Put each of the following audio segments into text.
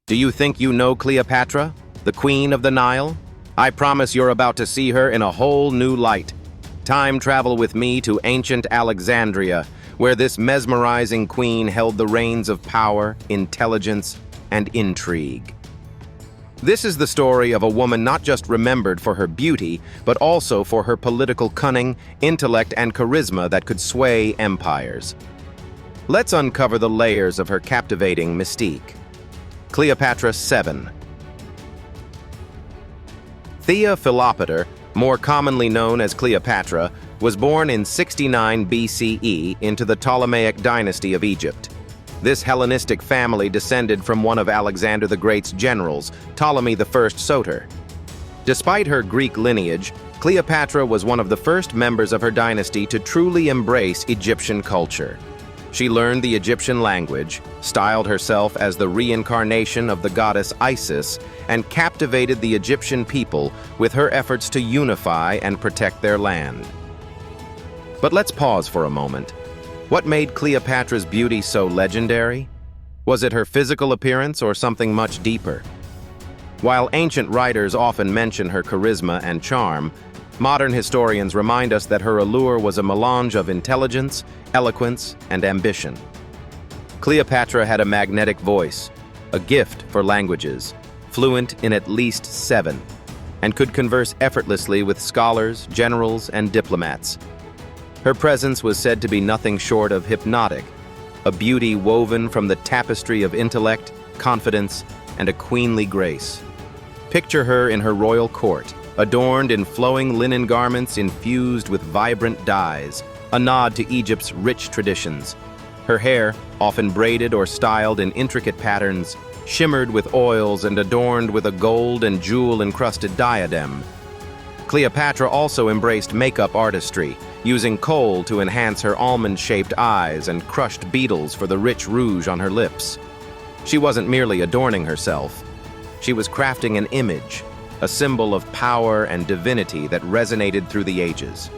Do you think you know Cleopatra, the Queen of the Nile? I promise you're about to see her in a whole new light. Time travel with me to ancient Alexandria, where this mesmerizing queen held the reins of power, intelligence, and intrigue. This is the story of a woman not just remembered for her beauty, but also for her political cunning, intellect, and charisma that could sway empires. Let's uncover the layers of her captivating mystique. Cleopatra 7. Cleopatra, more commonly known as Cleopatra, was born in 69 BCE into the Ptolemaic dynasty of Egypt. This Hellenistic family descended from one of Alexander the Great's generals, Ptolemy I Soter. Despite her Greek lineage, Cleopatra was one of the first members of her dynasty to truly embrace Egyptian culture. She learned the Egyptian language, styled herself as the reincarnation of the goddess Isis, and captivated the Egyptian people with her efforts to unify and protect their land. But let's pause for a moment. What made Cleopatra's beauty so legendary? Was it her physical appearance or something much deeper? While ancient writers often mention her charisma and charm, modern historians remind us that her allure was a melange of intelligence, eloquence, and ambition. Cleopatra had a magnetic voice, a gift for languages, fluent in at least 7, and could converse effortlessly with scholars, generals, and diplomats. Her presence was said to be nothing short of hypnotic, a beauty woven from the tapestry of intellect, confidence, and a queenly grace. Picture her in her royal court, adorned in flowing linen garments infused with vibrant dyes, a nod to Egypt's rich traditions. Her hair, often braided or styled in intricate patterns, shimmered with oils and adorned with a gold and jewel-encrusted diadem. Cleopatra also embraced makeup artistry, using kohl to enhance her almond-shaped eyes and crushed beetles for the rich rouge on her lips. She wasn't merely adorning herself. She was crafting an image, a symbol of power and divinity that resonated through the ages.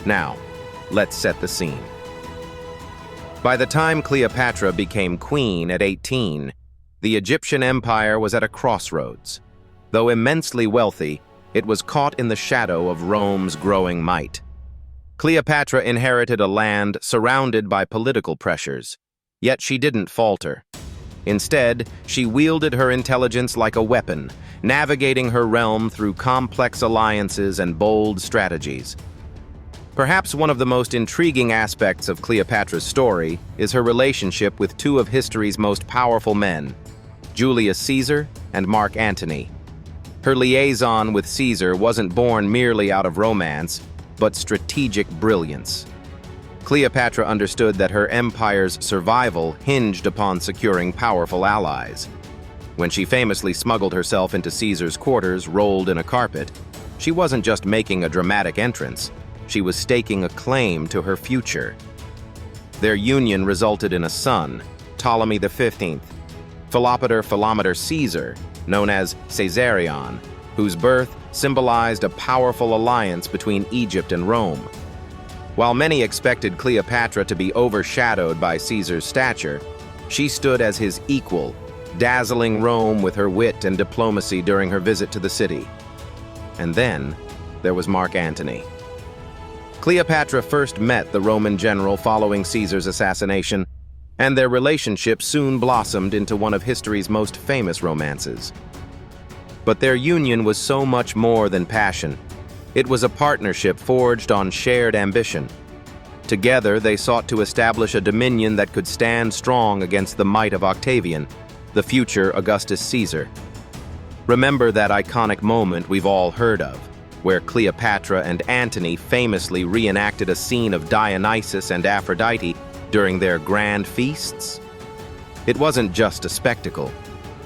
Now, let's set the scene. By the time Cleopatra became queen at 18, the Egyptian empire was at a crossroads. Though immensely wealthy, it was caught in the shadow of Rome's growing might. Cleopatra inherited a land surrounded by political pressures, yet she didn't falter. Instead, she wielded her intelligence like a weapon, navigating her realm through complex alliances and bold strategies. Perhaps one of the most intriguing aspects of Cleopatra's story is her relationship with two of history's most powerful men, Julius Caesar and Mark Antony. Her liaison with Caesar wasn't born merely out of romance, but strategic brilliance. Cleopatra understood that her empire's survival hinged upon securing powerful allies. When she famously smuggled herself into Caesar's quarters rolled in a carpet, she wasn't just making a dramatic entrance, she was staking a claim to her future. Their union resulted in a son, Ptolemy XV, Philopator Caesar, known as Caesarion, whose birth symbolized a powerful alliance between Egypt and Rome. While many expected Cleopatra to be overshadowed by Caesar's stature, she stood as his equal, dazzling Rome with her wit and diplomacy during her visit to the city. And then, there was Mark Antony. Cleopatra first met the Roman general following Caesar's assassination, and their relationship soon blossomed into one of history's most famous romances. But their union was so much more than passion. It was a partnership forged on shared ambition. Together, they sought to establish a dominion that could stand strong against the might of Octavian, the future Augustus Caesar. Remember that iconic moment we've all heard of, where Cleopatra and Antony famously reenacted a scene of Dionysus and Aphrodite during their grand feasts? It wasn't just a spectacle.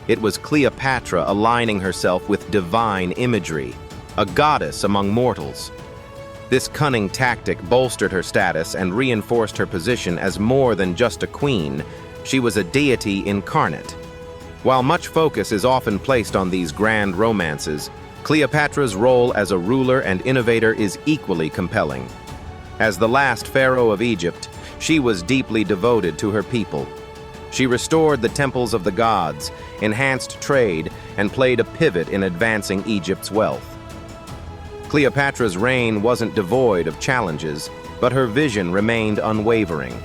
It was Cleopatra aligning herself with divine imagery, a goddess among mortals. This cunning tactic bolstered her status and reinforced her position as more than just a queen. She was a deity incarnate. While much focus is often placed on these grand romances, Cleopatra's role as a ruler and innovator is equally compelling. As the last pharaoh of Egypt, she was deeply devoted to her people. She restored the temples of the gods, enhanced trade, and played a pivot in advancing Egypt's wealth. Cleopatra's reign wasn't devoid of challenges, but her vision remained unwavering.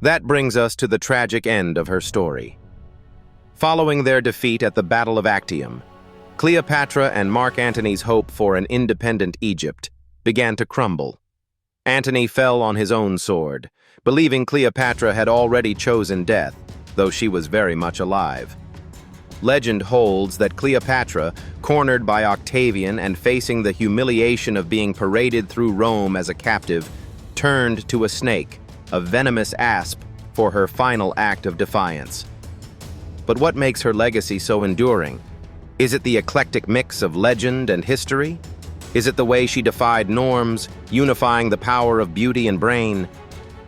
That brings us to the tragic end of her story. Following their defeat at the Battle of Actium, Cleopatra and Mark Antony's hope for an independent Egypt began to crumble. Antony fell on his own sword, believing Cleopatra had already chosen death, though she was very much alive. Legend holds that Cleopatra, cornered by Octavian and facing the humiliation of being paraded through Rome as a captive, turned to a snake, a venomous asp, for her final act of defiance. But what makes her legacy so enduring? Is it the eclectic mix of legend and history? Is it the way she defied norms, unifying the power of beauty and brain?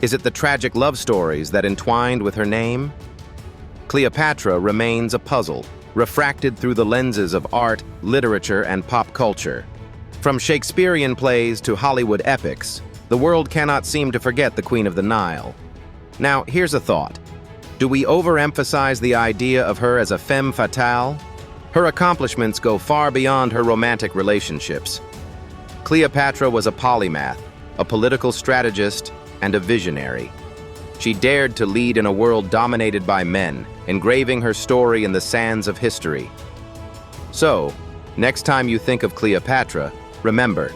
Is it the tragic love stories that entwined with her name? Cleopatra remains a puzzle, refracted through the lenses of art, literature, and pop culture. From Shakespearean plays to Hollywood epics, the world cannot seem to forget the Queen of the Nile. Now, here's a thought. Do we overemphasize the idea of her as a femme fatale? Her accomplishments go far beyond her romantic relationships. Cleopatra was a polymath, a political strategist, and a visionary. She dared to lead in a world dominated by men, engraving her story in the sands of history. So, next time you think of Cleopatra, remember,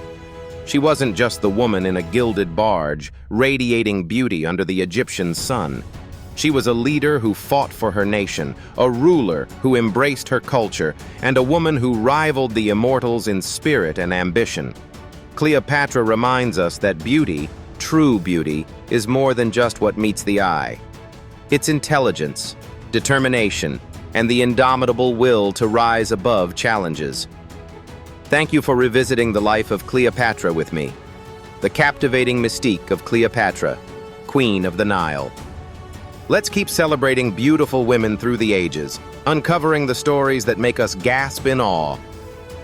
she wasn't just the woman in a gilded barge, radiating beauty under the Egyptian sun. She was a leader who fought for her nation, a ruler who embraced her culture, and a woman who rivaled the immortals in spirit and ambition. Cleopatra reminds us that beauty, true beauty, is more than just what meets the eye. It's intelligence, determination, and the indomitable will to rise above challenges. Thank you for revisiting the life of Cleopatra with me. The captivating mystique of Cleopatra, Queen of the Nile. Let's keep celebrating beautiful women through the ages, uncovering the stories that make us gasp in awe.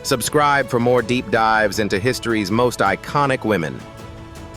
Subscribe for more deep dives into history's most iconic women.